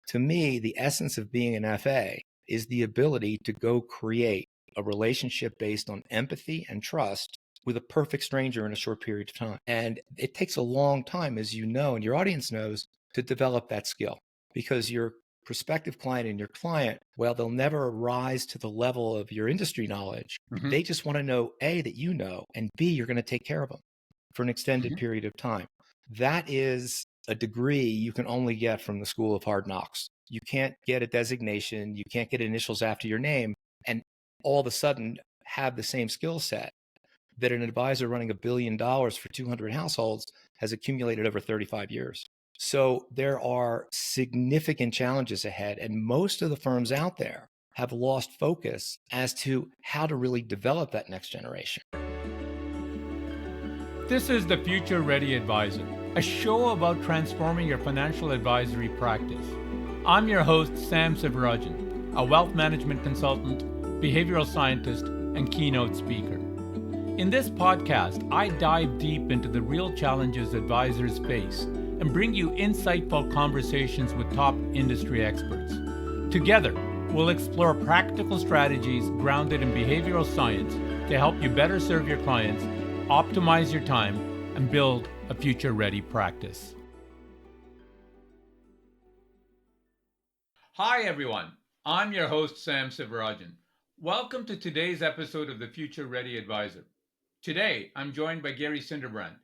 To me, the essence of being an FA is the ability to go create a relationship based on empathy and trust with a perfect stranger in a short period of time. And it takes a long time, as you know, and your audience knows, to develop that skill, because your prospective client and your client, well, they'll never rise to the level of your industry knowledge. Mm-hmm. They just want to know, A, that you know, and B, you're going to take care of them for an extended period of time. That is a degree you can only get from the School of Hard Knocks. You can't get a designation, you can't get initials after your name, and all of a sudden have the same skill set that an advisor running $1 billion for 200 households has accumulated over 35 years. So there are significant challenges ahead, and most of the firms out there have lost focus as to how to really develop that next generation. This is the Future Ready Advisor, a show about transforming your financial advisory practice. I'm your host, Sam Sivarajan, a wealth management consultant, behavioral scientist, and keynote speaker. In this podcast, I dive deep into the real challenges advisors face and bring you insightful conversations with top industry experts. Together, we'll explore practical strategies grounded in behavioral science to help you better serve your clients, optimize your time, and build a future-ready practice. Hi, everyone. I'm your host, Sam Sivarajan. Welcome to today's episode of the Future Ready Advisor. Today, I'm joined by Gary Sinderbrand,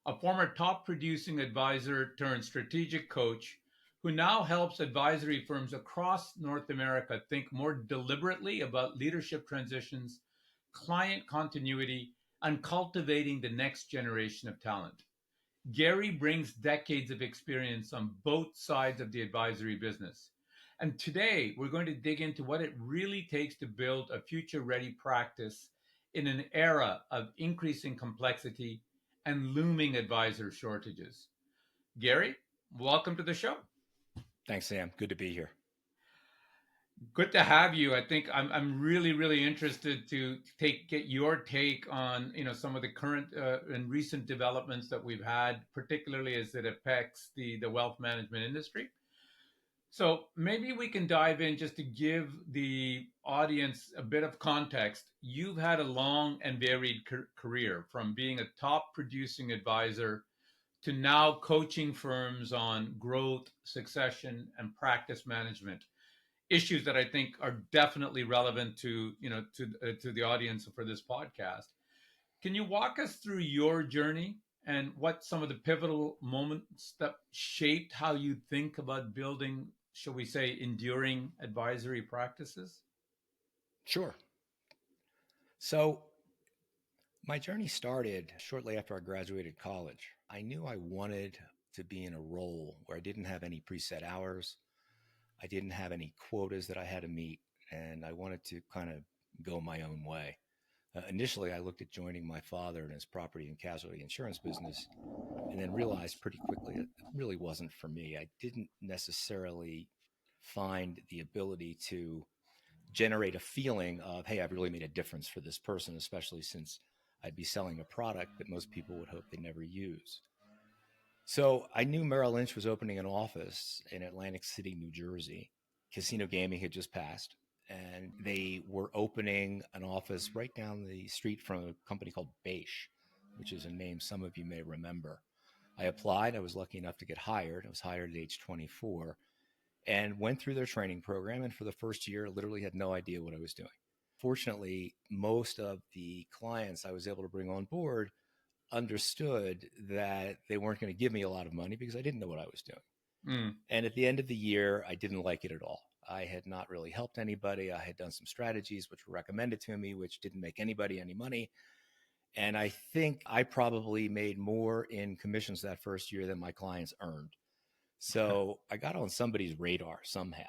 a former top-producing advisor turned strategic coach who now helps advisory firms across North America think more deliberately about leadership transitions, client continuity, and cultivating the next generation of talent. Gary brings decades of experience on both sides of the advisory business. And today, we're going to dig into what it really takes to build a future-ready practice in an era of increasing complexity and looming advisor shortages. Gary, welcome to the show. Thanks, Sam. Good to be here. Good to have you. I think I'm really interested to get your take on some of the current and recent developments that we've had, particularly as it affects the wealth management industry. So maybe we can dive in just to give the audience a bit of context. You've had a long and varied career, from being a top producing advisor to now coaching firms on growth, succession, and practice management, issues that I think are definitely relevant to the audience for this podcast. Can you walk us through your journey and what some of the pivotal moments that shaped how you think about building, shall we say, enduring advisory practices? Sure. So my journey started shortly after I graduated college. I knew I wanted to be in a role where I didn't have any preset hours. I didn't have any quotas that I had to meet, and I wanted to kind of go my own way. Initially, I looked at joining my father in his property and casualty insurance business, and then realized pretty quickly it really wasn't for me. I didn't necessarily find the ability to generate a feeling of, hey, I've really made a difference for this person, especially since I'd be selling a product that most people would hope they never use. So I knew Merrill Lynch was opening an office in Atlantic City, New Jersey. Casino gaming had just passed, and they were opening an office right down the street from a company called Beige, which is a name some of you may remember. I applied. I was lucky enough to get hired. I was hired at age 24 and went through their training program. And for the first year, literally had no idea what I was doing. Fortunately, most of the clients I was able to bring on board understood that they weren't going to give me a lot of money because I didn't know what I was doing. And at the end of the year, I didn't like it at all. I had not really helped anybody. I had done some strategies which were recommended to me, which didn't make anybody any money. And I think I probably made more in commissions that first year than my clients earned. So I got on somebody's radar somehow.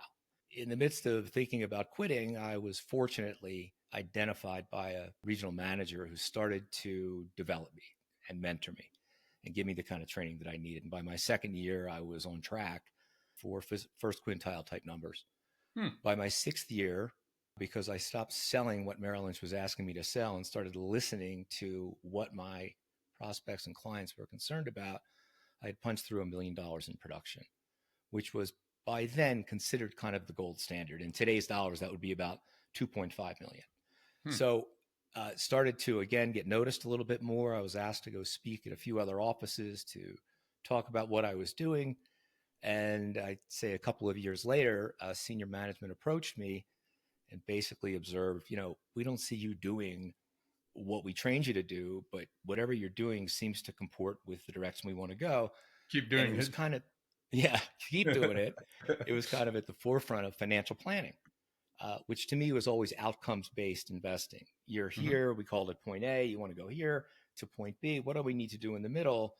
In the midst of thinking about quitting, I was fortunately identified by a regional manager who started to develop me and mentor me and give me the kind of training that I needed. And by my second year, I was on track for first quintile type numbers. By my sixth year, because I stopped selling what Merrill Lynch was asking me to sell and started listening to what my prospects and clients were concerned about, I had punched through $1 million in production, which was by then considered kind of the gold standard. In today's dollars, that would be about 2.5 million. Hmm. So started to, again, get noticed a little bit more. I was asked to go speak at a few other offices to talk about what I was doing. And I'd say a couple of years later, senior management approached me and basically observed, we don't see you doing what we trained you to do, but whatever you're doing seems to comport with the direction we want to go. Keep And it doing was it. kind of, yeah, keep doing it. It was kind of at the forefront of financial planning, which to me was always outcomes based investing. You're Mhm. here, we called it point A, you want to go here to point B. What do we need to do in the middle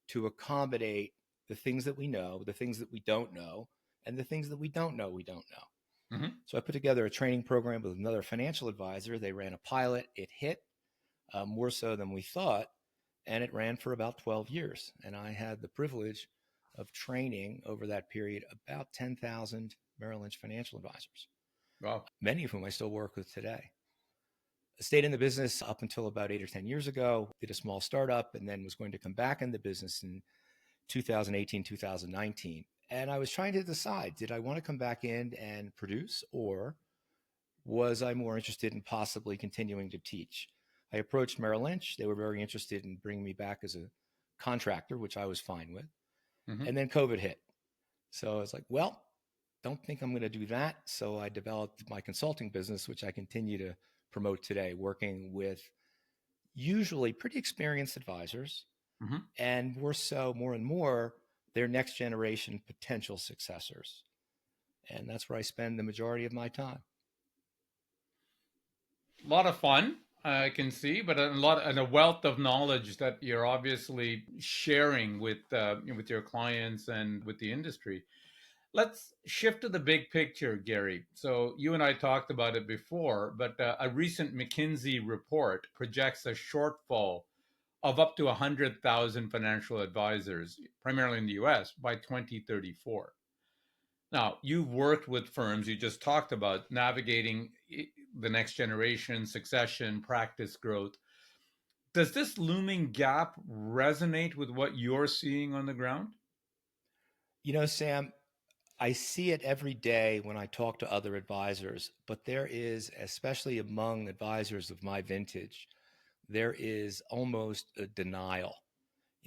to accommodate the things that we know, the things that we don't know, and the things that we don't know, we don't know. Mhm. So I put together a training program with another financial advisor. They ran a pilot. It hit more so than we thought, and it ran for about 12 years. And I had the privilege of training over that period about 10,000 Merrill Lynch financial advisors, Wow. many of whom I still work with today. I stayed in the business up until about 8 or 10 years ago, did a small startup, and then was going to come back in the business in 2018, 2019. And I was trying to decide, did I want to come back in and produce, or was I more interested in possibly continuing to teach? I approached Merrill Lynch. They were very interested in bringing me back as a contractor, which I was fine with. Mhm. And then COVID hit. So I was like, well, don't think I'm going to do that. So I developed my consulting business, which I continue to promote today, working with usually pretty experienced advisors Mhm. and more and more, their next generation potential successors. And that's where I spend the majority of my time. A lot of fun, I can see, but a lot and a wealth of knowledge that you're obviously sharing with your clients and with the industry. Let's shift to the big picture, Gary. So you and I talked about it before, but a recent McKinsey report projects a shortfall of up to 100,000 financial advisors, primarily in the US, by 2034. Now, you've worked with firms, you just talked about navigating the next generation, succession, practice growth. Does this looming gap resonate with what you're seeing on the ground? Sam, I see it every day when I talk to other advisors, but there is, especially among advisors of my vintage, there is almost a denial.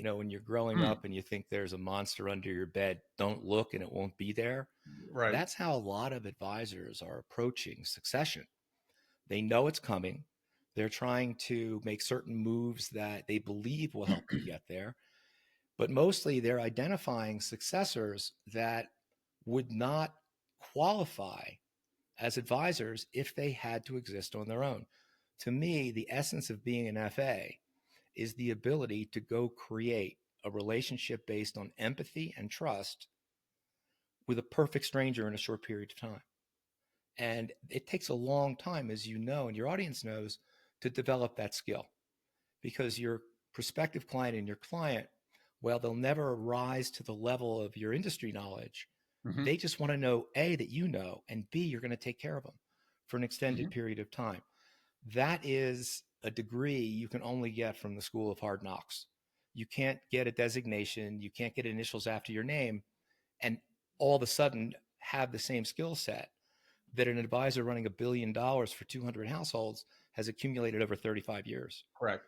When you're growing Hmm. up and you think there's a monster under your bed, don't look and it won't be there. Right. That's how a lot of advisors are approaching succession. They know it's coming. They're trying to make certain moves that they believe will help them get there. But mostly they're identifying successors that would not qualify as advisors if they had to exist on their own. To me, the essence of being an FA is the ability to go create a relationship based on empathy and trust with a perfect stranger in a short period of time. And it takes a long time, as you know, and your audience knows, to develop that skill because your prospective client and your client, well, they'll never rise to the level of your industry knowledge. Hmm. They just want to know A, that you know, and B, you're going to take care of them for an extended Hmm. period of time. That is a degree you can only get from the School of Hard Knocks. You can't get a designation, you can't get initials after your name, and all of a sudden have the same skill set that an advisor running $1 billion for 200 households has accumulated over 35 years. Correct.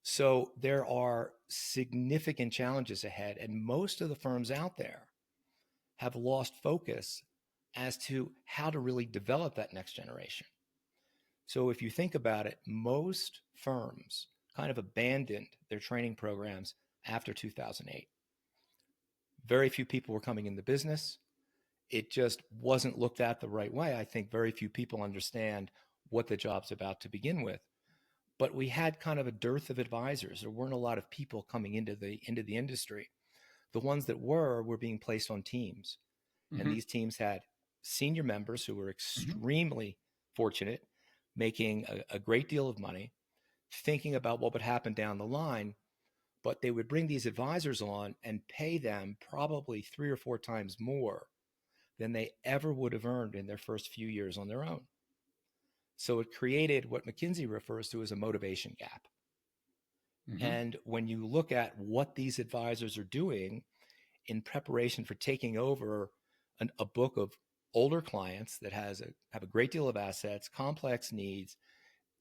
So there are significant challenges ahead, and most of the firms out there have lost focus as to how to really develop that next generation. So if you think about it, most firms kind of abandoned their training programs after 2008. Very few people were coming in the business. It just wasn't looked at the right way. I think very few people understand what the job's about to begin with. But we had kind of a dearth of advisors. There weren't a lot of people coming into the industry. The ones that were being placed on teams. And Hmm. these teams had senior members who were Hmm. extremely fortunate, making a great deal of money, thinking about what would happen down the line. But they would bring these advisors on and pay them probably 3 or 4 times more than they ever would have earned in their first few years on their own. So it created what McKinsey refers to as a motivation gap. Hmm. And when you look at what these advisors are doing in preparation for taking over a book of older clients that have a great deal of assets, complex needs,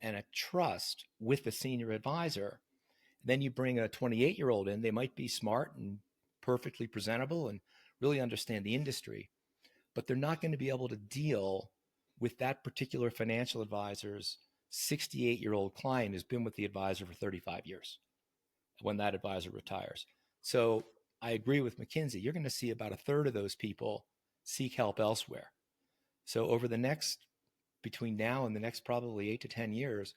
and a trust with the senior advisor. Then you bring a 28-year-old in, they might be smart and perfectly presentable and really understand the industry, but they're not going to be able to deal with that particular financial advisor's 68-year-old client who's been with the advisor for 35 years when that advisor retires. So I agree with McKinsey. You're going to see about a third of those people seek help elsewhere. So over the next, between now and the next probably 8 to 10 years,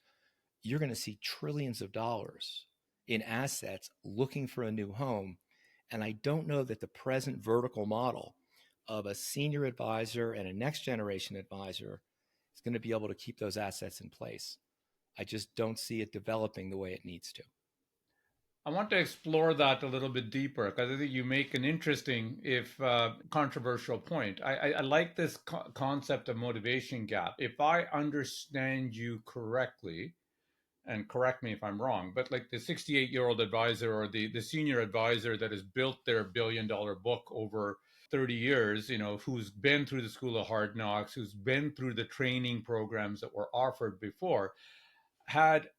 you're going to see trillions of dollars in assets looking for a new home. And I don't know that the present vertical model of a senior advisor and a next generation advisor is going to be able to keep those assets in place. I just don't see it developing the way it needs to. I want to explore that a little bit deeper because I think you make an interesting, if controversial point. I like this concept of motivation gap. If I understand you correctly, and correct me if I'm wrong, but like the 68-year-old advisor or the senior advisor that has built their $1 billion book over 30 years, who's been through the school of hard knocks, who's been through the training programs that were offered before, had,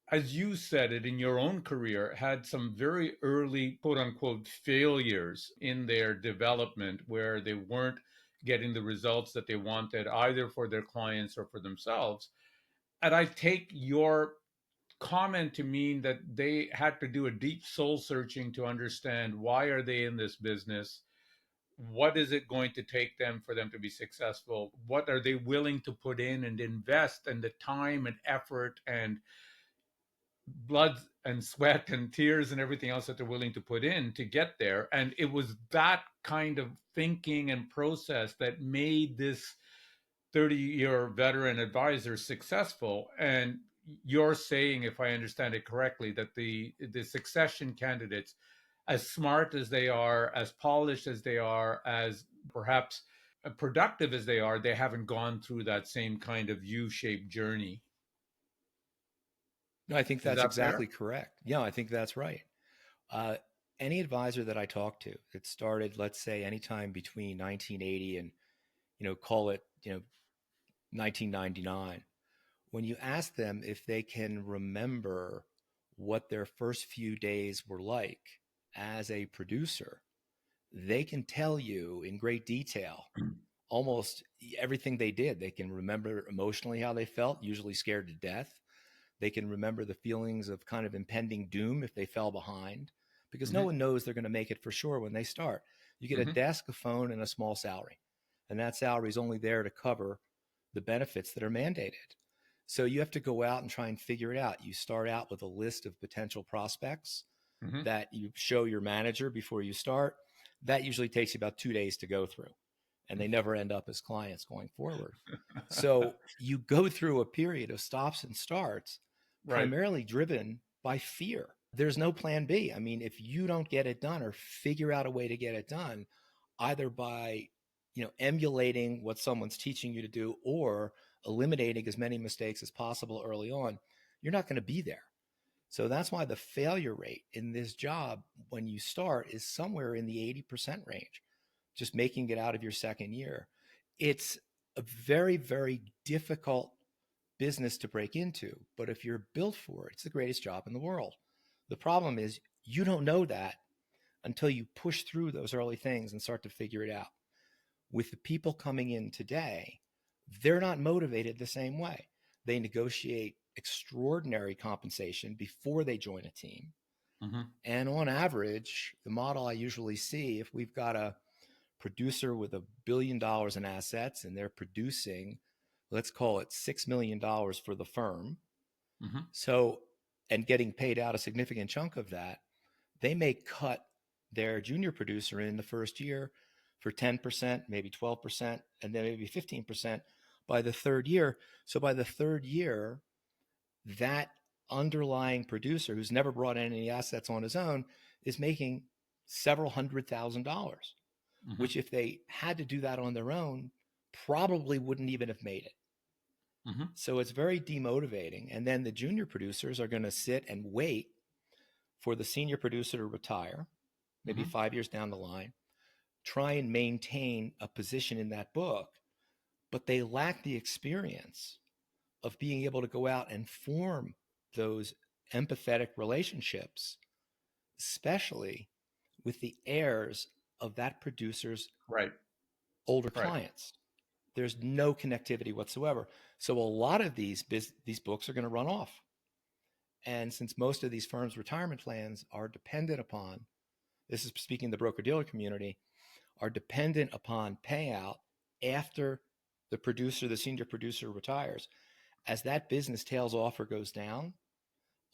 as you said it in your own career, had some very early quote unquote failures in their development where they weren't getting the results that they wanted either for their clients or for themselves. And I take your comment to mean that they had to do a deep soul searching to understand why are they in this business, what is it going to take them for them to be successful, what are they willing to put in and invest, and the time and effort and blood and sweat and tears and everything else that they're willing to put in to get there. And it was that kind of thinking and process that made this 30-year veteran advisor successful. And you're saying, if I understand it correctly, that the succession candidates, as smart as they are, as polished as they are, as perhaps productive as they are, they haven't gone through that same kind of U-shaped journey. No, I think Is that's that exactly fair? correct. Yeah, I think that's right. Uh, any advisor that I talk to that started, let's say, anytime between 1980 and, call it, 1999, when you ask them if they can remember what their first few days were like as a producer, they can tell you in great detail almost everything they did. They can remember emotionally how they felt, usually scared to death. They can remember the feelings of kind of impending doom if they fell behind, because no Mm-hmm. one knows they're going to make it for sure when they start. You get a Mm-hmm. desk, a phone, and a small salary. And that salary is only there to cover the benefits that are mandated. So you have to go out and try and figure it out. You start out with a list of potential prospects Mm-hmm. that you show your manager before you start. That usually takes you about 2 days to go through, and they never end up as clients going forward. So you go through a period of stops and starts, Right. primarily driven by fear. There's no plan B. I mean, if you don't get it done or figure out a way to get it done, either by emulating what someone's teaching you to do or eliminating as many mistakes as possible early on, you're not going to be there. So that's why the failure rate in this job when you start is somewhere in the 80% range, just making it out of your second year. It's a very, very difficult business to break into, but if you're built for it, it's the greatest job in the world. The problem is you don't know that until you push through those early things and start to figure it out. With the people coming in today, they're not motivated the same way. They negotiate extraordinary compensation before they join a team. Mm-hmm. And on average, the model I usually see, if we've got a producer with $1 billion in assets and they're producing, let's call it $6 million for the firm. Mm-hmm. So, and getting paid out a significant chunk of that, they may cut their junior producer in the first year for 10%, maybe 12%, and then maybe 15% by the third year. So by the third year, that underlying producer who's never brought in any assets on his own is making several $100,000, Mm-hmm. which if they had to do that on their own, probably wouldn't even have made it. Mm-hmm. So it's very demotivating. And then the junior producers are going to sit and wait for the senior producer to retire, maybe Mm-hmm. 5 years down the line. try and maintain a position in that book, but they lack the experience of being able to go out and form those empathetic relationships, especially with the heirs of that producer's Right. older Right. clients. There's no connectivity whatsoever. So a lot of these books are going to run off. And since most of these firms' retirement plans are dependent upon, this is speaking the broker dealer community, are dependent upon payout after the senior producer retires. As that business tails off or goes down,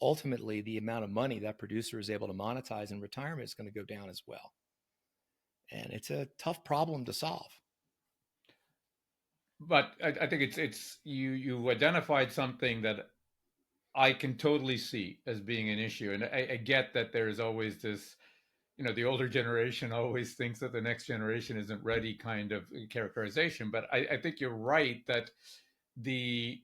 ultimately the amount of money that producer is able to monetize in retirement is going to go down as well. And it's a tough problem to solve. But I think it's you identified something that I can totally see as being an issue, and I get that there's always this, the older generation always thinks that the next generation isn't ready kind of characterization. But I think you're right that the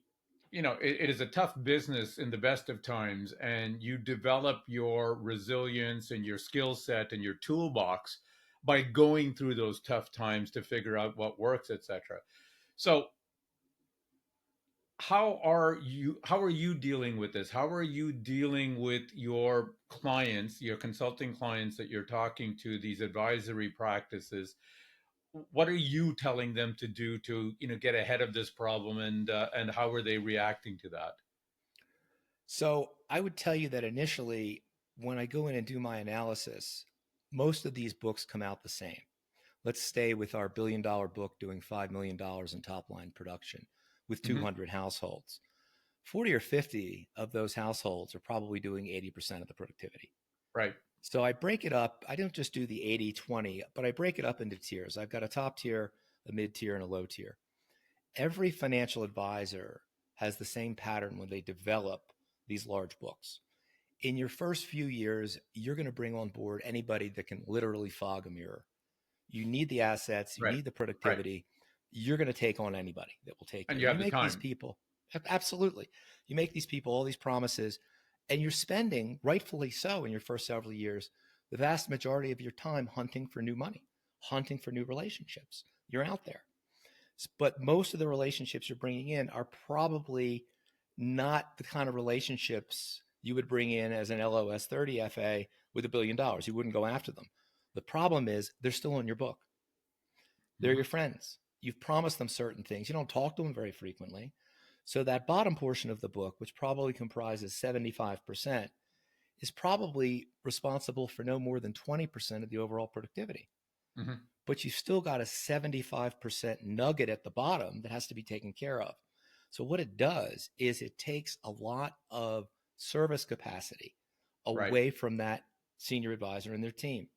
it is a tough business in the best of times, and you develop your resilience and your skill set and your toolbox by going through those tough times to figure out what works, etc. So how are you dealing with this? How are you dealing with your clients, your consulting clients that you're talking to, these advisory practices? What are you telling them to do to get ahead of this problem, and how are they reacting to that? So I would tell you that initially, when I go in and do my analysis, most of these books come out the same. Let's stay with our $1 billion book doing $5 million in top line production with Hmm. 200 households. 40 or 50 of those households are probably doing 80% of the productivity. Right. So I break it up. I don't just do the 80-20, but I break it up into tiers. I've got a top tier, a mid tier, and a low tier. Every financial advisor has the same pattern when they develop these large books. In your first few years, you're going to bring on board anybody that can literally fog a mirror. You need the assets, you Right. need the Right. productivity. You're going to take on anybody that will take you. And you And you have the make these time. people, absolutely, you make these people all these promises, and you're spending, rightfully so, in your first several years, the vast majority of your time hunting for new money, hunting for new relationships. You're out there. But most of the relationships you're bringing in are probably not the kind of relationships you would bring in as an LOS 30 FA with $1 billion. You wouldn't go after them. The problem is they're still in your book. They're your Hmm. friends. You've promised them certain things. You don't talk to them very frequently. So that bottom portion of the book, which probably comprises 75%, is probably responsible for no more than 20% of the overall productivity. Hmm. But you've still got a 75% nugget at the bottom that has to be taken care of. So what it does is it takes a lot of service capacity Right. away from that senior advisor and their team.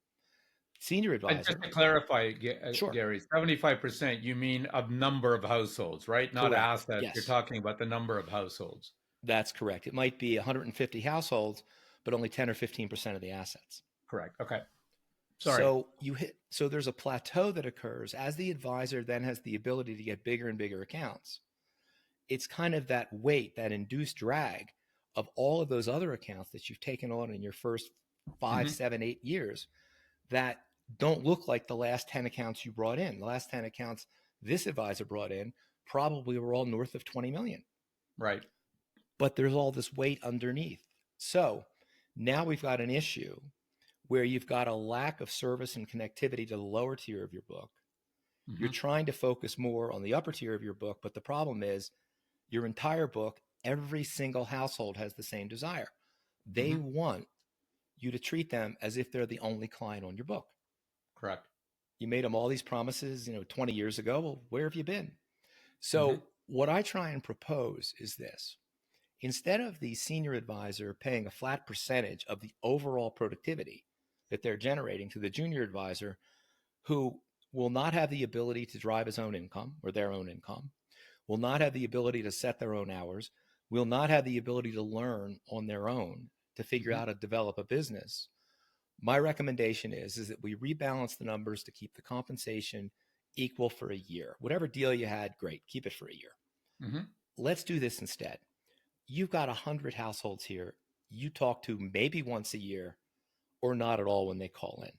Senior And just advisor, to clarify, sure, Gary, 75%, you mean of number of households, right? Not correct. assets. You're Yes, talking about the number of households. that's correct. It might be 150 households, but only 10 or 15% of the assets. Correct. Okay. Sorry. So there's a plateau that occurs as the advisor then has the ability to get bigger and bigger accounts. It's kind of that weight, that induced drag of all of those other accounts that you've taken on in your first 5, Hmm. 7, 8 years that don't look like the last 10 accounts you brought in. The last 10 accounts this advisor brought in probably were all north of 20 million. Right. But there's all this weight underneath. So now we've got an issue where you've got a lack of service and connectivity to the lower tier of your book. You're Hmm. trying to focus more on the upper tier of your book, but the problem is your entire book, every single household has the same desire. They Hmm. want you to treat them as if they're the only client on your book. Correct. You made them all these promises, 20 years ago. Well, where have you been? Hmm. So, what I try and propose is this: instead of the senior advisor paying a flat percentage of the overall productivity that they're generating to the junior advisor, who will not have the ability to drive his own income or their own income, will not have the ability to set their own hours, will not have the ability to learn on their own to figure Hmm. out how to develop a business. My recommendation is that we rebalance the numbers to keep the compensation equal for a year. Whatever deal you had, great, keep it for a year. Hmm. Let's do this instead. You've got 100 households here. You talk to maybe once a year or not at all when they call in.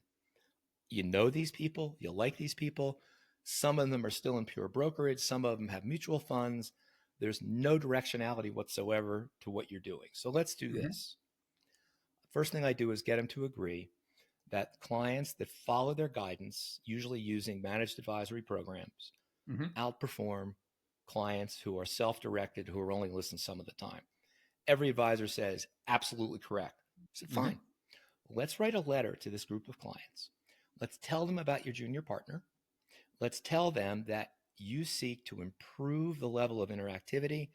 You know these people, you like these people. Some of them are still in pure brokerage, some of them have mutual funds. There's no directionality whatsoever to what you're doing. So let's do Mm-hmm. this. First thing I do is get them to agree that clients that follow their guidance, usually using managed advisory programs, Mm-hmm. outperform clients who are self-directed, who are only listening some of the time. Every advisor says, absolutely correct. I said, Mm-hmm. fine. Let's write a letter to this group of clients. Let's tell them about your junior partner. Let's tell them that you seek to improve the level of interactivity,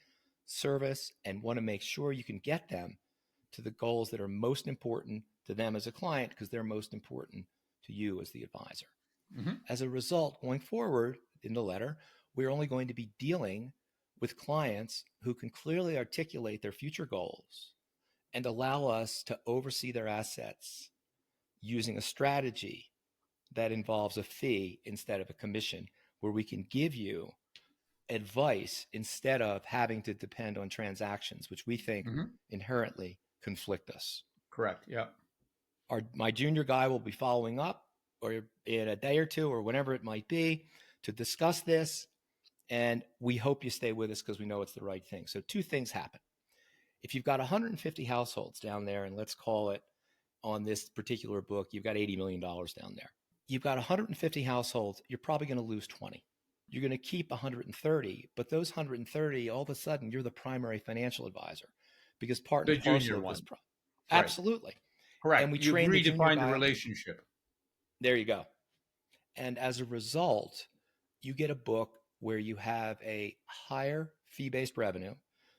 service, and want to make sure you can get them to the goals that are most important to them as a client because they're most important to you as the advisor. Mm-hmm. As a result, going forward in the letter, we're only going to be dealing with clients who can clearly articulate their future goals and allow us to oversee their assets using a strategy that involves a fee instead of a commission, where we can give you advice instead of having to depend on transactions, which we think Mm-hmm. inherently conflict us. Correct. Yeah. My junior guy will be following up or in a day or two or whenever it might be to discuss this. And we hope you stay with us because we know it's the right thing. So two things happen. If you've got 150 households down there, and let's call it on this particular book, you've got $80 million down there. You've got 150 households, you're probably going to lose 20. You're going to keep 130, but those 130, all of a sudden, you're the primary financial advisor because part and The parcel junior of this. one. Right. Absolutely. And Correct. we You've train the junior redefined the guy. relationship. There you go. And as a result, you get a book where you have a higher fee-based revenue.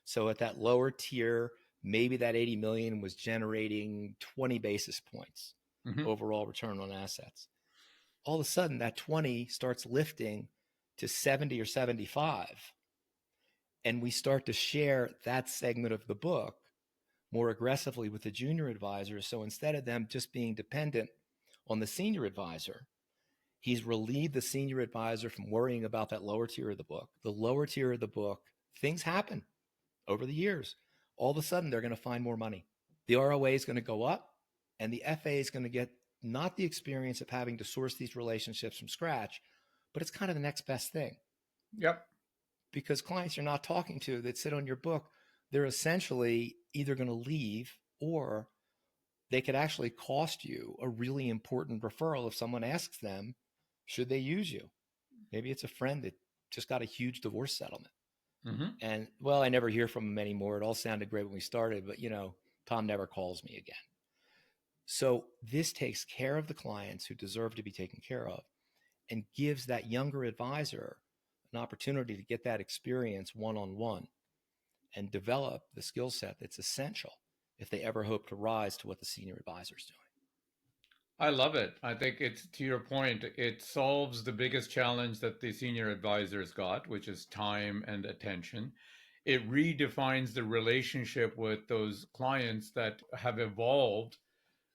So at that lower tier, maybe that 80 million was generating 20 basis points Mm-hmm. overall return on assets. All of a sudden, that 20 starts lifting to 70 or 75. And we start to share that segment of the book more aggressively with the junior advisors. So instead of them just being dependent on the senior advisor, he's relieved the senior advisor from worrying about that lower tier of the book. The lower tier of the book, things happen over the years. All of a sudden, they're going to find more money. The ROA is going to go up, and the FA is going to get not the experience of having to source these relationships from scratch, but it's kind of the next best thing. Yep. Because clients you're not talking to that sit on your book, they're essentially either going to leave or they could actually cost you a really important referral if someone asks them, should they use you? Maybe it's a friend that just got a huge divorce settlement. Mm-hmm. And well, I never hear from him anymore. It all sounded great when we started, but Tom never calls me again. So this takes care of the clients who deserve to be taken care of and gives that younger advisor an opportunity to get that experience one-on-one and develop the skill set that's essential if they ever hope to rise to what the senior advisor is doing. I love it. I think it's to your point, it solves the biggest challenge that the senior advisors got, which is time and attention. It redefines the relationship with those clients that have evolved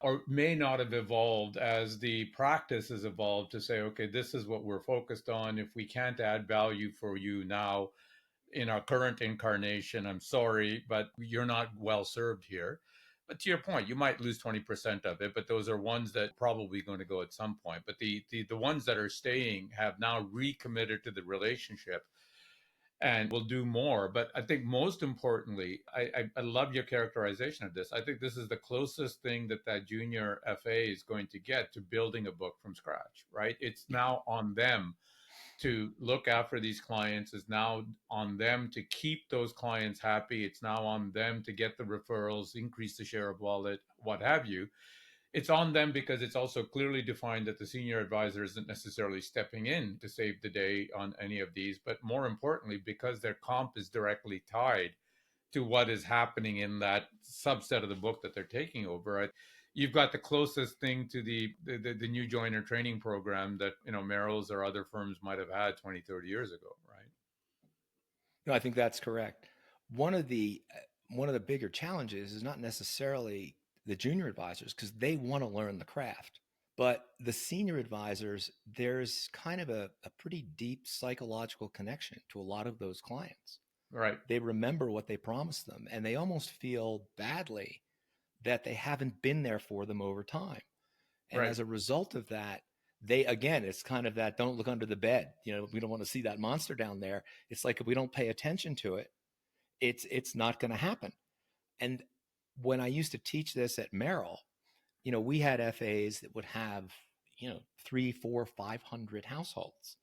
or may not have evolved as the practice has evolved to say, okay, this is what we're focused on. If we can't add value for you now in our current incarnation, I'm sorry, but you're not well served here. But to your point, you might lose 20% of it, but those are ones that probably going to go at some point. But the ones that are staying have now recommitted to the relationship and will do more. But I think most importantly, I love your characterization of this. I think this is the closest thing that junior FA is going to get to building a book from scratch, right? It's now on them to look after these clients. Is now on them to keep those clients happy. It's now on them to get the referrals, increase the share of wallet, what have you. It's on them because it's also clearly defined that the senior advisor isn't necessarily stepping in to save the day on any of these, but more importantly, because their comp is directly tied to what is happening in that subset of the book that they're taking over. You've got the closest thing to the new joiner training program that Merrill's or other firms might have had 20, 30 years ago, right? No, I think that's correct. One of the bigger challenges is not necessarily the junior advisors because they want to learn the craft. But the senior advisors, there's kind of a pretty deep psychological connection to a lot of those clients. Right. They remember what they promised them, and they almost feel badly that they haven't been there for them over time. And Right. as a result of that, they, again, it's kind of that don't look under the bed. We don't want to see that monster down there. It's like if we don't pay attention to it, it's not going to happen. And when I used to teach this at Merrill, we had FAs that would have, 3, 4, 500 households.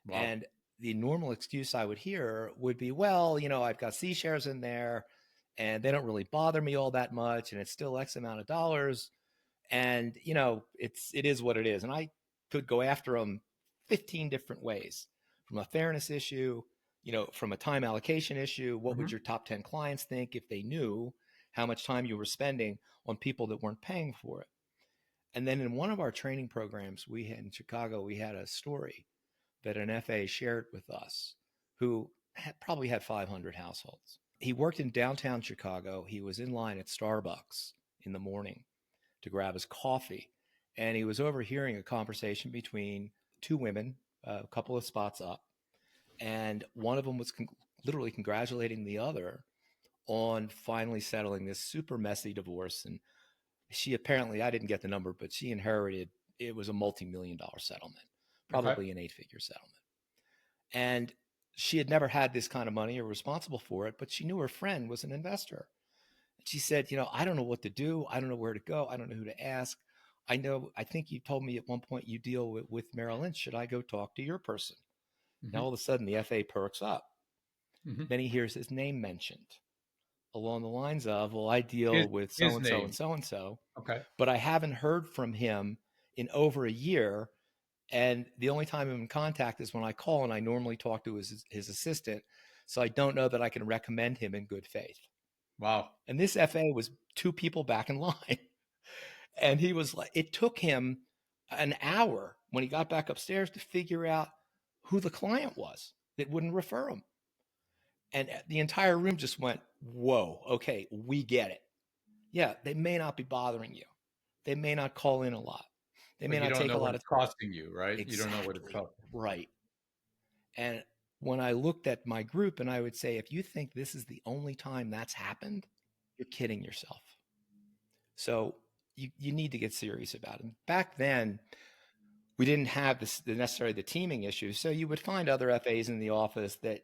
Wow. And the normal excuse I would hear would be, well, I've got C shares in there and they don't really bother me all that much. And it's still X amount of dollars. And, it is what it is. And I could go after them 15 different ways, from a fairness issue, from a time allocation issue. What would Hmm. your top 10 clients think if they knew how much time you were spending on people that weren't paying for it? And then in one of our training programs we had in Chicago, we had a story that an FA shared with us who probably had 500 households. He worked in downtown Chicago. He was in line at Starbucks in the morning to grab his coffee, and he was overhearing a conversation between two women, a couple of spots up, and one of them was literally congratulating the other on finally settling this super messy divorce. And she apparently, I didn't get the number, but she inherited, it was a multi-million dollar settlement, Okay. probably an 8-figure settlement. And she had never had this kind of money or responsible for it, but she knew her friend was an investor. She said, I don't know what to do. I don't know where to go. I don't know who to ask. I think you told me at one point you deal with Merrill Lynch. Should I go talk to your person? Now, Hmm. all of a sudden, the FA perks up. Hmm. Then he hears his name mentioned along the lines of, well, I His deal with so his and so and name. so and so, Okay. but I haven't heard from him in over a year. And the only time I'm in contact is when I call, and I normally talk to his assistant. So I don't know that I can recommend him in good faith. Wow. And this FA was two people back in line. And he was like, it took him an hour when he got back upstairs to figure out who the client was that wouldn't refer him. And the entire room just went, whoa, okay, we get it. Yeah, they may not be bothering you. They may not call in a lot. They But may you not don't take know a what lot of. it's costing you, right? You don't know what it's Exactly. costing. Right. And when I looked at my group, and I would say, if you think this is the only time that's happened, you're kidding yourself. So you need to get serious about it. Back then, we didn't have necessarily the teaming issues. So you would find other FAs in the office that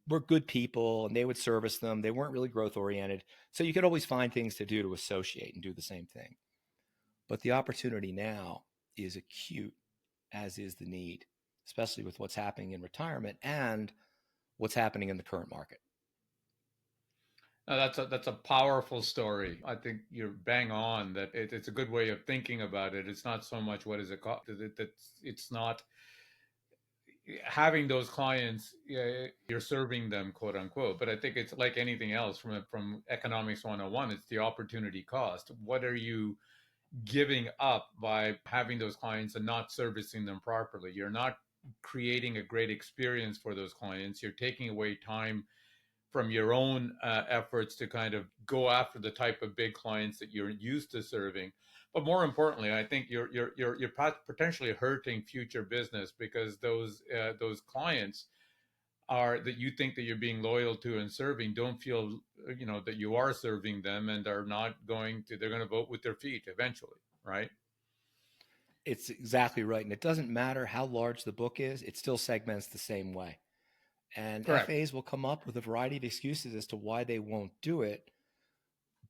were good people and they would service them. They weren't really growth oriented. So you could always find things to do to associate and do the same thing. But the opportunity now is acute, as is the need, especially with what's happening in retirement and what's happening in the current market. No, that's a powerful story. I think you're bang on that it's a good way of thinking about it. It's not so much what is it cost. It's not having those clients. You're serving them, quote unquote. But I think it's like anything else from economics 101. It's the opportunity cost. What are you giving up by having those clients and not servicing them properly? You're not creating a great experience for those clients. You're taking away time from your own efforts to kind of go after the type of big clients that you're used to serving. But more importantly, I think you're potentially hurting future business because those clients are that you think that you're being loyal to and serving don't feel that you are serving them and are not going to they're going to vote with their feet eventually, right? It's exactly right. And it doesn't matter how large the book is, it still segments the same way. And Correct. FAs will come up with a variety of excuses as to why they won't do it.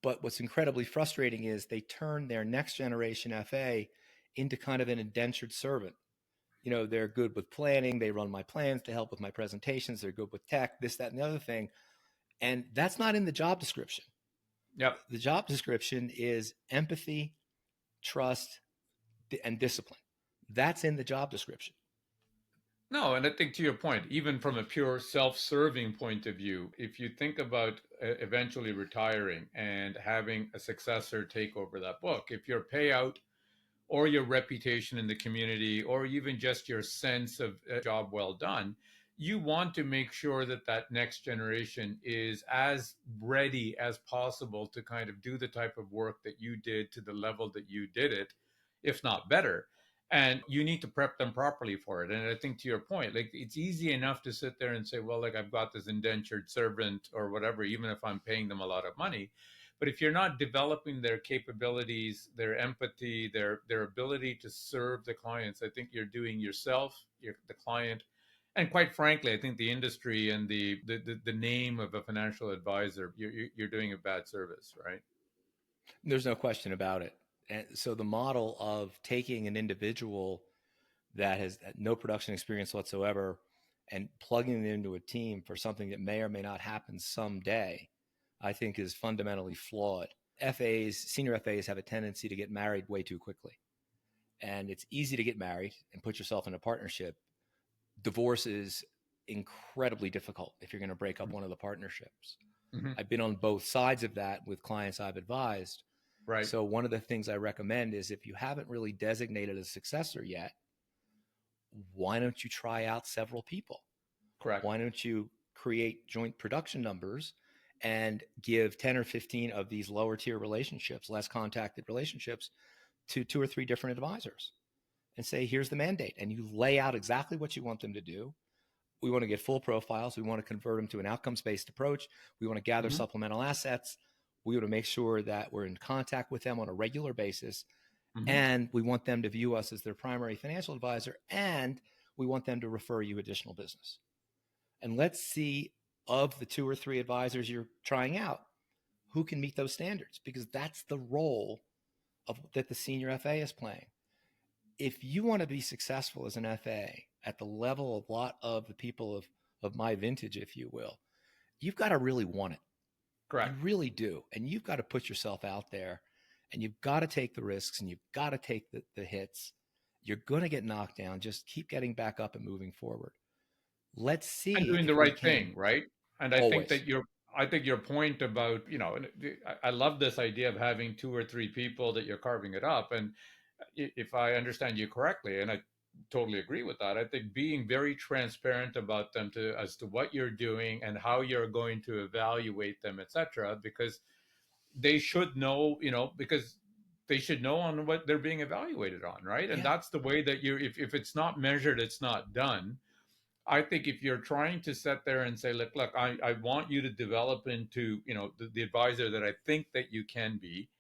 But what's incredibly frustrating is they turn their next generation FA into kind of an indentured servant. They're good with planning. They run my plans to help with my presentations. They're good with tech, this, that, and the other thing. And that's not in the job description. Yep. The job description is empathy, trust, and discipline. That's in the job description. No, and I think to your point, even from a pure self-serving point of view, if you think about eventually retiring and having a successor take over that book, if your payout or your reputation in the community or even just your sense of a job well done, you want to make sure that that next generation is as ready as possible to kind of do the type of work that you did to the level that you did it, if not better. And you need to prep them properly for it. And I think to your point, like it's easy enough to sit there and say, well, like I've got this indentured servant or whatever, even if I'm paying them a lot of money. But if you're not developing their capabilities, their empathy, their ability to serve the clients, I think you're doing yourself, the client, and quite frankly, I think the industry and the name of a financial advisor, you're doing a bad service, right? There's no question about it. And so the model of taking an individual that has had no production experience whatsoever and plugging it into a team for something that may or may not happen someday, I think is fundamentally flawed. FAs, senior FAs have a tendency to get married way too quickly. And it's easy to get married and put yourself in a partnership. Divorce is incredibly difficult if you're going to break up one of the partnerships. Mm-hmm. I've been on both sides of that with clients I've advised. Right. So one of the things I recommend is if you haven't really designated a successor yet, why don't you try out several people? Correct. Why don't you create joint production numbers and give 10 or 15 of these lower tier relationships, less contacted relationships, to 2 or 3 different advisors and say, here's the mandate. And you lay out exactly what you want them to do. We want to get full profiles. We want to convert them to an outcomes-based approach. We want to gather Mm-hmm. supplemental assets. We want to make sure that we're in contact with them on a regular basis. Mm-hmm. And we want them to view us as their primary financial advisor. And we want them to refer you additional business. And let's see, of the 2 or 3 advisors you're trying out, who can meet those standards, because that's the role that the senior FA is playing. If you want to be successful as an FA at the level of a lot of the people of my vintage, if you will, you've got to really want it. Correct. You really do. And you've got to put yourself out there, and you've got to take the risks, and you've got to take the hits. You're going to get knocked down. Just keep getting back up and moving forward. Let's And see doing the if we right can. thing, right? And Always. I think your point about, I love this idea of having 2 or 3 people that you're carving it up. And if I understand you correctly, and I totally agree with that, I think being very transparent about them as to what you're doing and how you're going to evaluate them, etc., because they should know, because they should know on what they're being evaluated on, right? And Yeah. that's the way that if it's not measured, it's not done. I think if you're trying to sit there and say, look, I want you to develop into, the advisor that I think that you can be,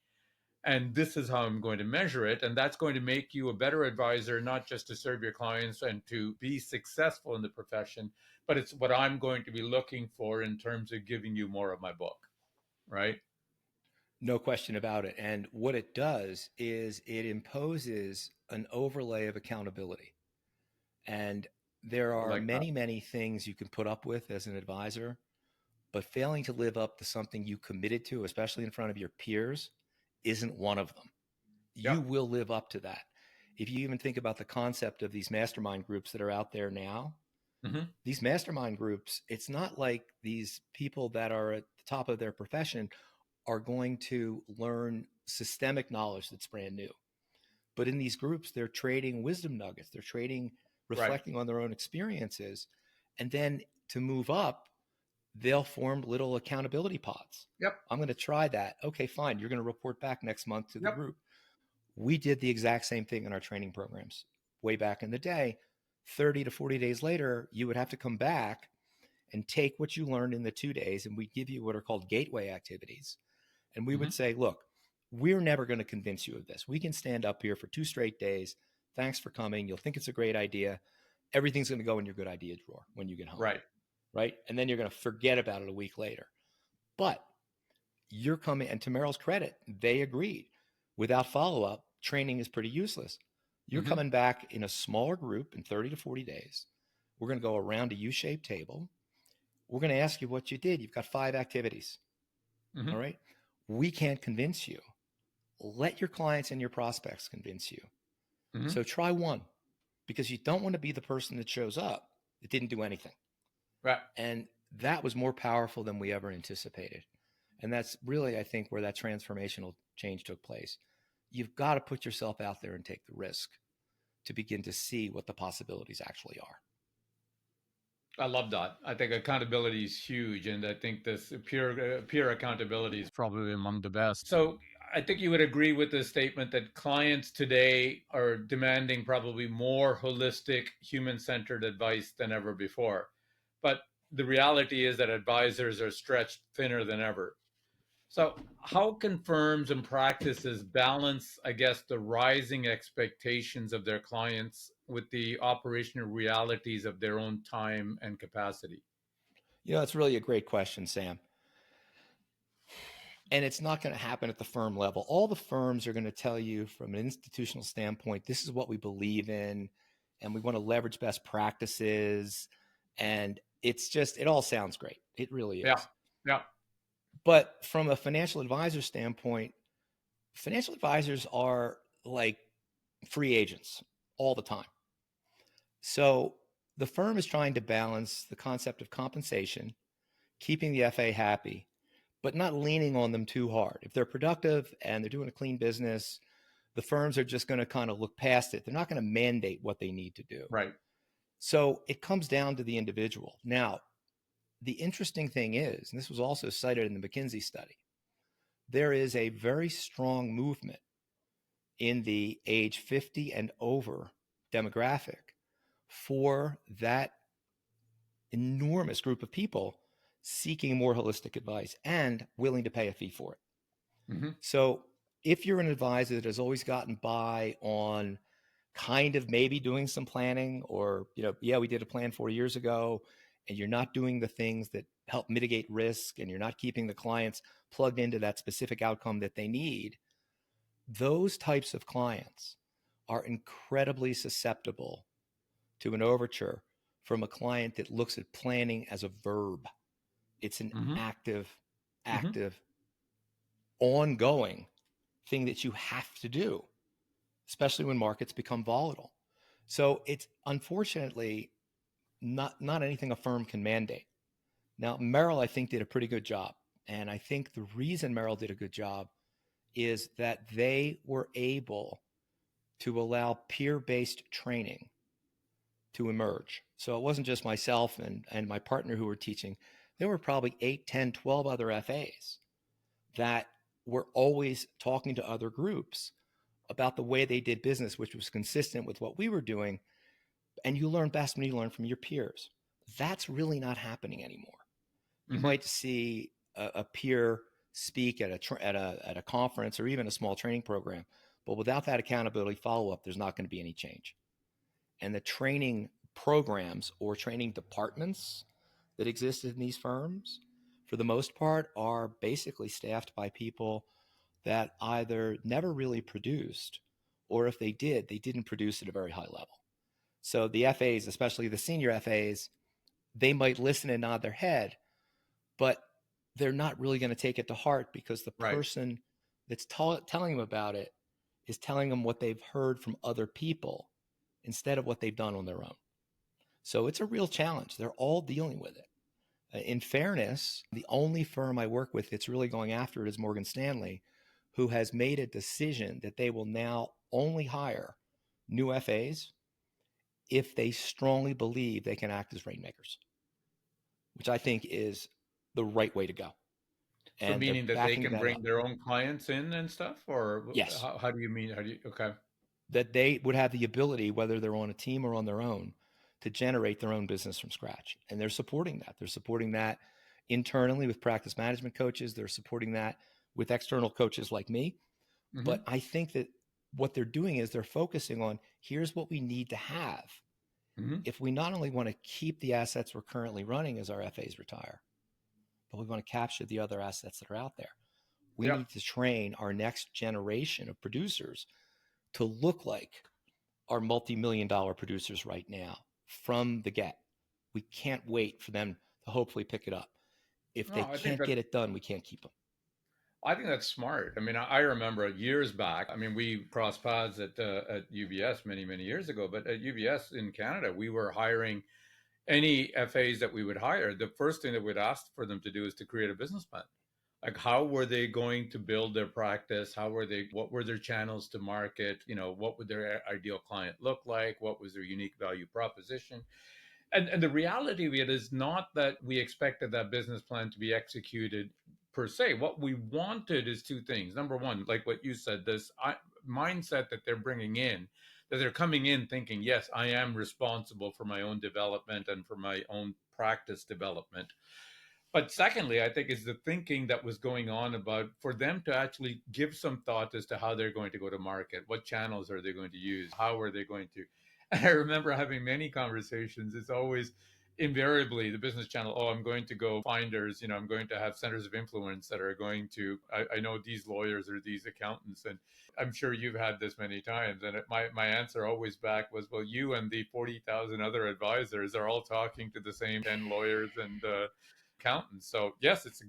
and this is how I'm going to measure it, and that's going to make you a better advisor, not just to serve your clients and to be successful in the profession, but it's what I'm going to be looking for in terms of giving you more of my book, right? No question about it. And what it does is it imposes an overlay of accountability. And there I are like that. many, many things you can put up with as an advisor, but failing to live up to something you committed to, especially in front of your peers, isn't one of them. You Yep. will live up to that. If you even think about the concept of these mastermind groups that are out there now, Mm-hmm. these mastermind groups, it's not like these people that are at the top of their profession are going to learn systemic knowledge that's brand new. But in these groups, they're trading wisdom nuggets, they're trading, Right. reflecting on their own experiences. And then to move up, they'll form little accountability pods. Yep. I'm going to try that. Okay, fine. You're going to report back next month to the Yep. group. We did the exact same thing in our training programs way back in the day. 30 to 40 days later, you would have to come back and take what you learned in the 2 days, and we give you what are called gateway activities. And we Mm-hmm. would say, look, we're never going to convince you of this. We can stand up here for 2 straight days. Thanks for coming. You'll think it's a great idea. Everything's going to go in your good idea drawer when you get home. Right. Right. And then you're going to forget about it a week later. But you're coming, and to Merrill's credit, they agreed. Without follow up, training is pretty useless. You're Mm-hmm. coming back in a smaller group in 30 to 40 days. We're going to go around a U shaped table. We're going to ask you what you did. You've got 5 activities. Mm-hmm. All right. We can't convince you. Let your clients and your prospects convince you. Mm-hmm. So try one, because you don't want to be the person that shows up that didn't do anything. Right. And that was more powerful than we ever anticipated. And that's really, I think, where that transformational change took place. You've got to put yourself out there and take the risk to begin to see what the possibilities actually are. I love that. I think accountability is huge, and I think this peer accountability is probably among the best. So I think you would agree with the statement that clients today are demanding probably more holistic, human-centered advice than ever before. But the reality is that advisors are stretched thinner than ever. So, how can firms and practices balance, I guess, the rising expectations of their clients with the operational realities of their own time and capacity? It's really a great question, Sam. And it's not going to happen at the firm level. All the firms are going to tell you from an institutional standpoint, this is what we believe in, and we want to leverage best practices. And it all sounds great. It really Yeah, is. yeah. But from a financial advisor standpoint, financial advisors are like free agents all the time. So the firm is trying to balance the concept of compensation, keeping the FA happy, but not leaning on them too hard. If they're productive and they're doing a clean business, the firms are just going to kind of look past it. They're not going to mandate what they need to do. Right. So it comes down to the individual. Now, the interesting thing is, and this was also cited in the McKinsey study, there is a very strong movement in the age 50 and over demographic for that enormous group of people seeking more holistic advice and willing to pay a fee for it. Hmm. So if you're an advisor that has always gotten by on kind of maybe doing some planning, or, yeah, we did a plan 4 years ago, and you're not doing the things that help mitigate risk, and you're not keeping the clients plugged into that specific outcome that they need, those types of clients are incredibly susceptible to an overture from a client that looks at planning as a verb. It's an Hmm. active, Hmm. active, ongoing thing that you have to do, especially when markets become volatile. So it's unfortunately not anything a firm can mandate. Now, Merrill, I think, did a pretty good job. And I think the reason Merrill did a good job is that they were able to allow peer-based training to emerge. So it wasn't just myself and my partner who were teaching. There were probably 8, 10, 12 other FAs that were always talking to other groups about the way they did business, which was consistent with what we were doing. And you learn best when you learn from your peers. That's really not happening anymore. You Hmm. might see a peer speak at a conference or even a small training program, but without that accountability follow up, there's not going to be any change. And the training programs or training departments that exist in these firms, for the most part, are basically staffed by people that either never really produced, or if they did, they didn't produce at a very high level. So the FAs, especially the senior FAs, they might listen and nod their head, but they're not really going to take it to heart because the Right. person that's telling them about it is telling them what they've heard from other people instead of what they've done on their own. So it's a real challenge. They're all dealing with it. In fairness, the only firm I work with that's really going after it is Morgan Stanley, who has made a decision that they will now only hire new FAs if they strongly believe they can act as rainmakers, which I think is the right way to go. So, And they're meaning that they backing can that bring up. their own clients in and stuff, or Yes, how do you mean? How do you? Okay. that they would have the ability, whether they're on a team or on their own, to generate their own business from scratch. And they're supporting that. They're supporting that internally with practice management coaches. They're supporting that with external coaches like me. Hmm. But I think that what they're doing is they're focusing on here's what we need to have Hmm. if we not only want to keep the assets we're currently running as our FAs retire, but we want to capture the other assets that are out there. We Yeah. need to train our next generation of producers to look like our multi-million dollar producers right now from the get. We can't wait for them to hopefully pick it up. If No, they I think can't that get it done, we can't keep them. I think that's smart. I mean, I remember years back. I mean, we crossed paths at UBS many years ago. But at UBS in Canada, we were hiring any FAs that we would hire. The first thing that we'd ask for them to do is to create a business plan. Like, how were they going to build their practice? How were they? What were their channels to market? What would their ideal client look like? What was their unique value proposition? And the reality of it is not that we expected that business plan to be executed per se. What we wanted is two things. Number one, like what you said, this mindset that they're bringing in, that they're coming in thinking, yes, I am responsible for my own development and for my own practice development. But secondly, I think is the thinking that was going on about for them to actually give some thought as to how they're going to go to market, what channels are they going to use, how are they going to. And I remember having many conversations. It's always invariably the business channel. Oh, I'm going to go finders. I'm going to have centers of influence that are going to. I know these lawyers or these accountants, and I'm sure you've had this many times. And my answer always back was, well, you and the 40,000 other advisors are all talking to the same 10 lawyers and accountants. So yes, it's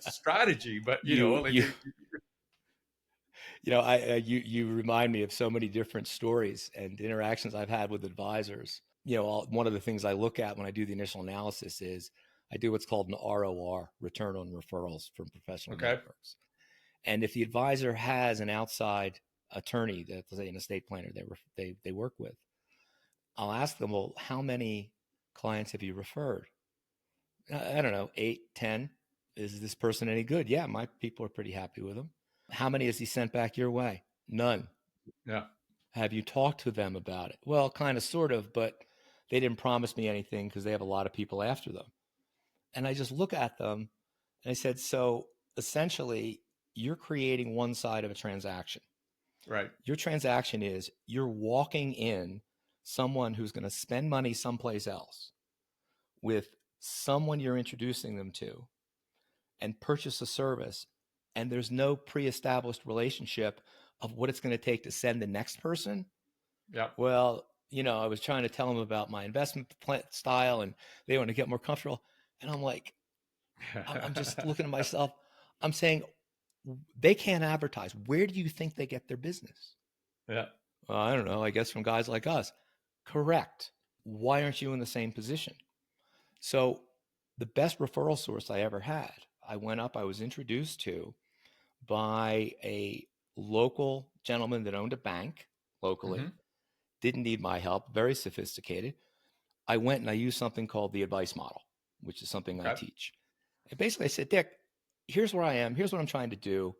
a strategy, but you like you you remind me of so many different stories and interactions I've had with advisors. One of the things I look at when I do the initial analysis is I do what's called an ROR, return on referrals from professional okay, networks. And if the advisor has an outside attorney, that let's say an estate planner they work with, I'll ask them, well, how many clients have you referred? I don't know, 8, 10. Is this person any good? Yeah, my people are pretty happy with him. How many has he sent back your way? None. yeah, Have you talked to them about it? Well, kind of, sort of, but they didn't promise me anything because they have a lot of people after them. And I just look at them and I said, so essentially, you're creating one side of a transaction. right, Your transaction is you're walking in someone who's going to spend money someplace else with someone you're introducing them to and purchase a service. And there's no pre-established relationship of what it's going to take to send the next person. yeah, Well, I was trying to tell them about my investment plan style and they want to get more comfortable. And I'm like, I'm just looking at myself. I'm saying they can't advertise. Where do you think they get their business? yeah, Well, I don't know. I guess from guys like us. Correct. Why aren't you in the same position? So the best referral source I ever had, I was introduced to by a local gentleman that owned a bank locally, hmm didn't need my help, very sophisticated. I went and I used something called the advice model, which is something I okay, teach. And basically I said, Dick, here's where I am. Here's what I'm trying to do.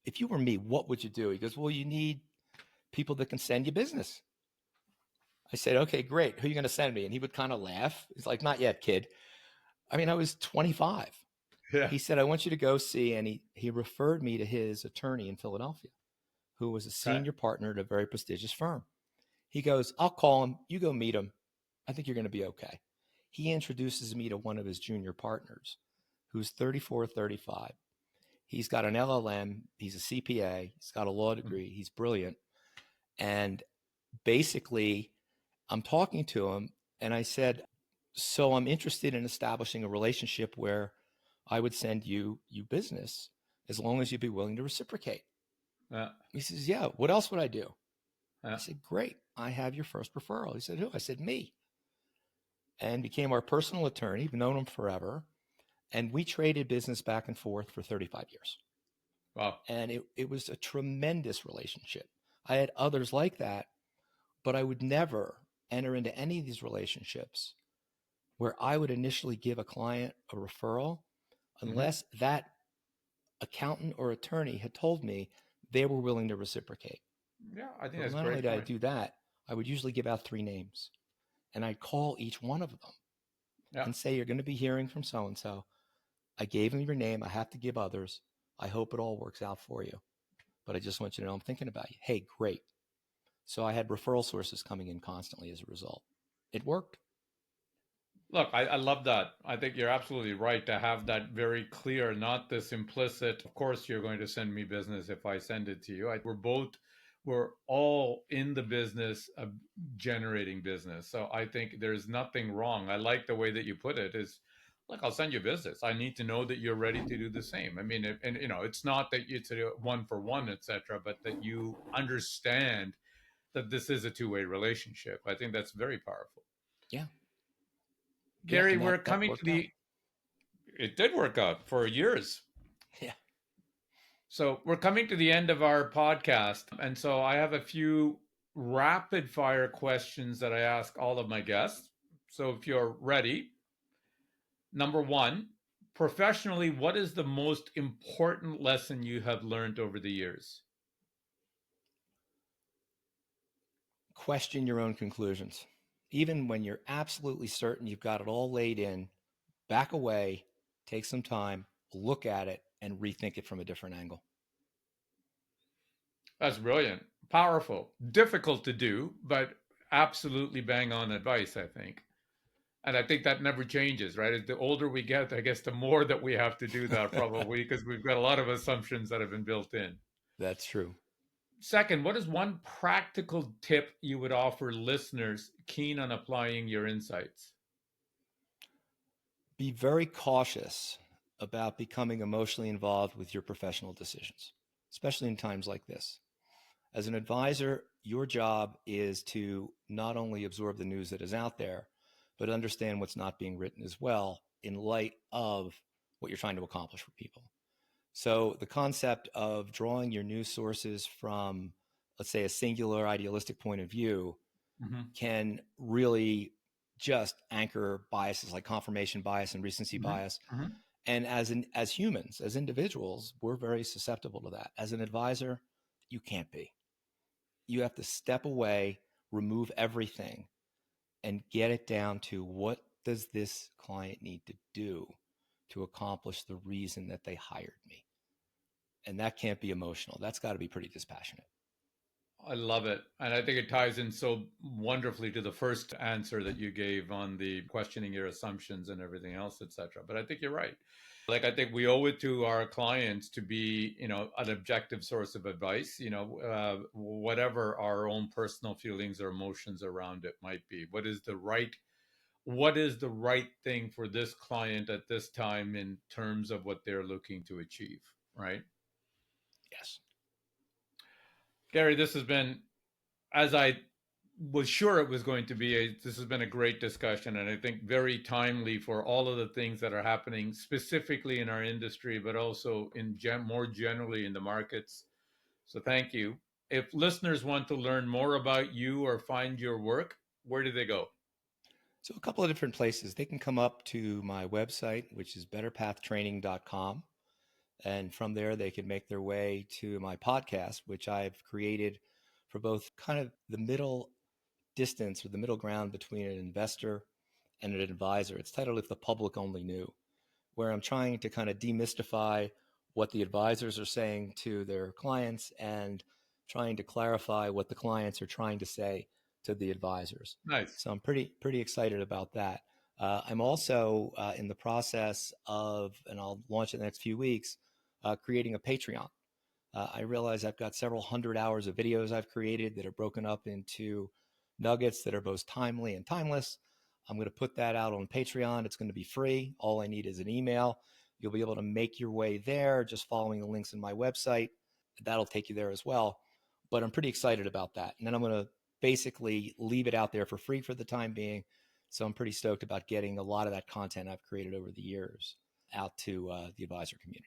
If you were me, what would you do? He goes, well, you need people that can send you business. I said, okay, great. Who are you going to send me? And he would kind of laugh. He's like, not yet, kid. I mean, I was 25. yeah, He said, I want you to go see. And he referred me to his attorney in Philadelphia, who was a okay, senior partner at a very prestigious firm. He goes, I'll call him. You go meet him. I think you're going to be okay. He introduces me to one of his junior partners who's 34, 35. He's got an LLM. He's a CPA. He's got a law degree. He's brilliant. And basically, I'm talking to him and I said, so I'm interested in establishing a relationship where I would send you business as long as you'd be willing to reciprocate. yeah, He says, yeah, what else would I do? I yeah, said, great. I have your first referral. He said, who? I said, me. And became our personal attorney. We've known him forever. And we traded business back and forth for 35 years. wow, And it was a tremendous relationship. I had others like that, but I would never enter into any of these relationships where I would initially give a client a referral hmm unless that accountant or attorney had told me they were willing to reciprocate. yeah. I think But that's a not only great did I point. do that, I would usually give out 3 names and I'd call each one of them Yeah. and say, you're going to be hearing from so and so. I gave him your name. I have to give others. I hope it all works out for you. But I just want you to know I'm thinking about you. Hey, great. So I had referral sources coming in constantly as a result. It worked. Look, I love that. I think you're absolutely right to have that very clear, not this implicit, of course, you're going to send me business if I send it to you. We're all in the business of generating business. So I think there's nothing wrong. I like the way that you put it is, look, I'll send you business. I need to know that you're ready to do the same. I mean, and it's not that it's a one for one, etc., but that you understand that this is a two-way relationship. I think that's very powerful. Yeah. Yeah. Gary, And we're that coming to worked out. the it did work out for years. Yeah. So we're coming to the end of our podcast. And so I have a few rapid fire questions that I ask all of my guests. So if you're ready, number one, professionally, what is the most important lesson you have learned over the years? Question your own conclusions. Even when you're absolutely certain you've got it all laid in, back away, take some time, look at it, and rethink it from a different angle. That's brilliant. Powerful. Difficult to do, but absolutely bang on advice, I think. And I think that never changes, right? As the older we get, I guess the more that we have to do that probably because we've got a lot of assumptions that have been built in. That's true. Second, what is one practical tip you would offer listeners keen on applying your insights? Be very cautious about becoming emotionally involved with your professional decisions, especially in times like this. As an advisor, your job is to not only absorb the news that is out there, but understand what's not being written as well in light of what you're trying to accomplish for people. So the concept of drawing your news sources from, let's say, a singular idealistic point of view can really just anchor biases like confirmation bias and recency bias. And as humans, as individuals, we're very susceptible to that. As an advisor, you can't be. You have to step away, remove everything, and get it down to what does this client need to do to accomplish the reason that they hired me. And that can't be emotional. That's got to be pretty dispassionate. I love it. And I think it ties in so wonderfully to the first answer that you gave on the questioning your assumptions and everything else, et cetera. But I think you're right. Like, I think we owe it to our clients to be, an objective source of advice, whatever our own personal feelings or emotions around it might be. What is the right thing for this client at this time in terms of what they're looking to achieve, right? Yes. Gary, this has been, as I was sure it was going to be, this has been a great discussion, and I think very timely for all of the things that are happening specifically in our industry, but also in more generally in the markets. So thank you. If listeners want to learn more about you or find your work, where do they go? So a couple of different places. They can come up to my website, which is betterpathtraining.com. And from there, they can make their way to my podcast, which I've created for both kind of the middle distance or the middle ground between an investor and an advisor. It's titled If the Public Only Knew, where I'm trying to kind of demystify what the advisors are saying to their clients and trying to clarify what the clients are trying to say to the advisors. Nice. So I'm pretty excited about that. I'm also in the process of, and I'll launch it in the next few weeks, creating a Patreon. I realize I've got several hundred hours of videos I've created that are broken up into nuggets that are both timely and timeless. I'm going to put that out on Patreon. It's going to be free. All I need is an email. You'll be able to make your way there just following the links in my website. That'll take you there as well. But I'm pretty excited about that. And then I'm going to basically leave it out there for free for the time being. So I'm pretty stoked about getting a lot of that content I've created over the years out to the advisor community.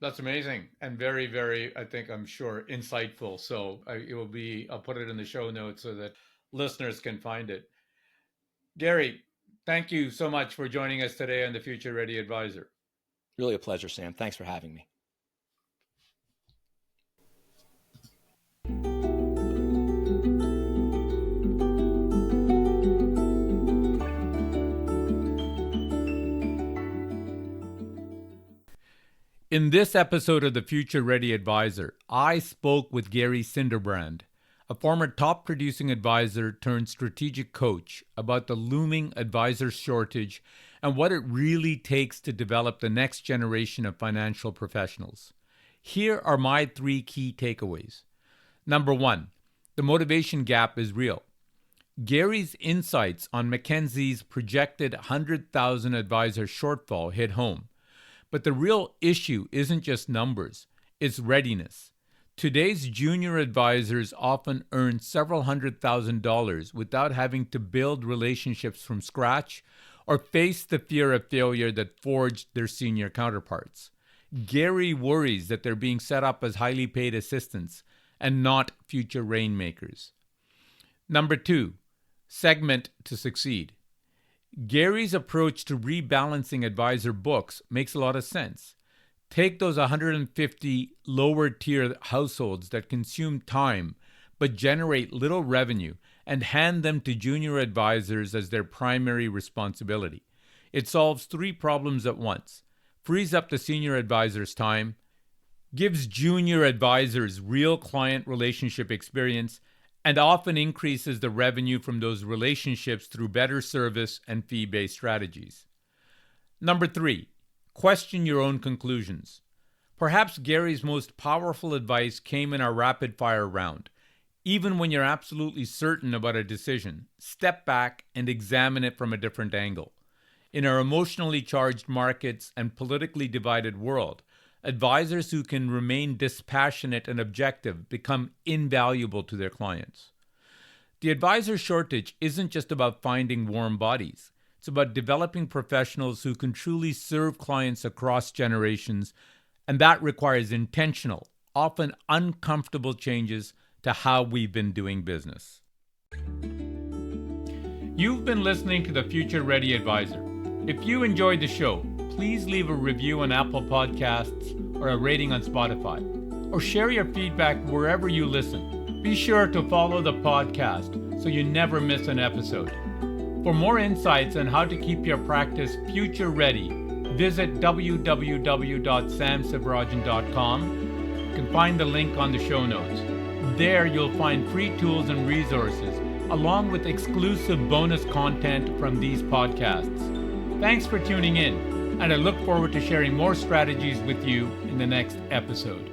That's amazing and very, very, I'm sure, insightful. So I'll put it in the show notes so that listeners can find it. Gary, thank you so much for joining us today on the Future Ready Advisor. Really a pleasure, Sam. Thanks for having me. In this episode of the Future Ready Advisor, I spoke with Gary Sinderbrand, a former top producing advisor turned strategic coach, about the looming advisor shortage and what it really takes to develop the next generation of financial professionals. Here are my 3 key takeaways. Number 1, the motivation gap is real. Gary's insights on McKinsey's projected 100,000 advisor shortfall hit home. But the real issue isn't just numbers, it's readiness. Today's junior advisors often earn several $100,000 without having to build relationships from scratch or face the fear of failure that forged their senior counterparts. Gary worries that they're being set up as highly paid assistants and not future rainmakers. Number 2, segment to succeed. Gary's approach to rebalancing advisor books makes a lot of sense. Take those 150 lower tier households that consume time but generate little revenue and hand them to junior advisors as their primary responsibility. It solves 3 problems at once: frees up the senior advisor's time, gives junior advisors real client relationship experience, and often increases the revenue from those relationships through better service and fee-based strategies. Number 3, question your own conclusions. Perhaps Gary's most powerful advice came in our rapid-fire round. Even when you're absolutely certain about a decision, step back and examine it from a different angle. In our emotionally charged markets and politically divided world, advisors who can remain dispassionate and objective become invaluable to their clients. The advisor shortage isn't just about finding warm bodies. It's about developing professionals who can truly serve clients across generations, and that requires intentional, often uncomfortable changes to how we've been doing business. You've been listening to The Future Ready Advisor. If you enjoyed the show, please leave a review on Apple Podcasts or a rating on Spotify, or share your feedback wherever you listen. Be sure to follow the podcast so you never miss an episode. For more insights on how to keep your practice future ready, visit www.samsivarajan.com. You can find the link on the show notes. There you'll find free tools and resources, along with exclusive bonus content from these podcasts. Thanks for tuning in, and I look forward to sharing more strategies with you in the next episode.